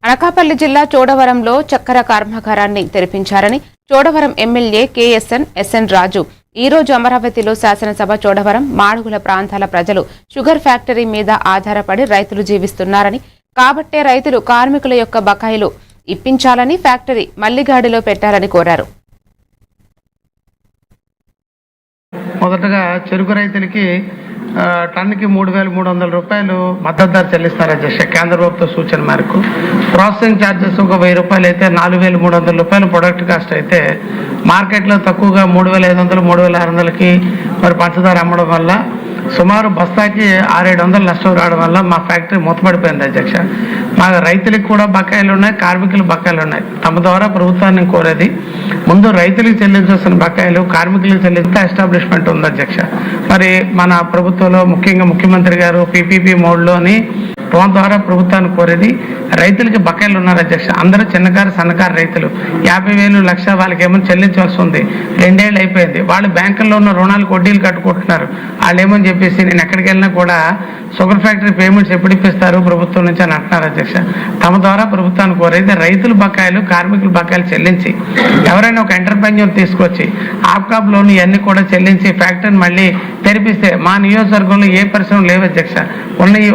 అనకాపల్లి జిల్లా చోడవరంలో చక్కెర కర్మాగారాన్ని తెరిపించారని చోడవరం ఎమ్మెల్యే ఎస్ఎన్ రాజు ఈ రోజు అమరావతిలో శాసనసభ చోడవరం మాడుగుల ప్రాంతాల ప్రజలు షుగర్ ఫ్యాక్టరీ మీద ఆధారపడి రైతులు జీవిస్తున్నారని కాబట్టే రైతులు కార్మికుల యొక్క బకాయిలు ఇప్పించాలని ఫ్యాక్టరీ మల్లిగాడిలో పెట్టాలని కోరారు. మొదటగా చెరుకు రైతులకి టన్నుకి 3,300 రూపాయలు మద్దతు ధర చెల్లిస్తారు అధ్యక్ష. కేంద్ర ప్రభుత్వ సూచన మేరకు ప్రాసెసింగ్ ఛార్జెస్ ఒక 1000 రూపాయలు అయితే 4,300 రూపాయలు ప్రొడక్ట్ కాస్ట్ అయితే మార్కెట్లో తక్కువగా 3,500 3,600కి మరి పంచదార అమ్మడం వల్ల సుమారు బస్తాకి 600-700 నష్టం రావడం వల్ల మా ఫ్యాక్టరీ మూతపడిపోయింది అధ్యక్ష. మా రైతులకు కూడా బకాయిలు ఉన్నాయి, కార్మికులు బకాయిలు ఉన్నాయి. తమ ద్వారా ప్రభుత్వాన్ని కోరేది ముందు రైతులకు చెల్లించాల్సిన బకాయిలు కార్మికులకు చెల్లిస్తే ఎస్టాబ్లిష్మెంట్ ఉంది అధ్యక్ష. మరి మన ప్రభుత్వంలో ముఖ్యంగా ముఖ్యమంత్రి గారు పీపీపీ మోడ్లోని ఫోన్ ద్వారా ప్రభుత్వాన్ని కోరేది రైతులకి బకాయిలు ఉన్నారు అధ్యక్ష. అందరూ చిన్నకారు సన్నకారు రైతులు 50,000 లక్ష వాళ్ళకి ఏమో చెల్లించవలసి ఉంది. 2 ఏళ్ళు అయిపోయింది. వాళ్ళు బ్యాంకుల్లో ఉన్న రుణాలు వడ్డీలు కట్టుకుంటున్నారు. వాళ్ళు ఏమని చెప్పేసి నేను ఎక్కడికి వెళ్ళినా కూడా షుగర్ ఫ్యాక్టరీ పేమెంట్స్ ఎప్పుడు ఇప్పిస్తారు ప్రభుత్వం నుంచి అని అంటున్నారు అధ్యక్ష. తమ ద్వారా ప్రభుత్వాన్ని కోరేది రైతుల బకాయిలు కార్మికుల బకాయిలు చెల్లించి ఎవరైనా ఒక ఎంటర్ప్రెన్యూర్ తీసుకొచ్చి ఆప్కాప్ లోన్ ఇవన్నీ కూడా చెల్లించి ఫ్యాక్టరీని మళ్ళీ తెరిపిస్తే మా నియోజకవర్గంలో ఏ పరిశ్రమ లేవు అధ్యక్ష. ఉన్న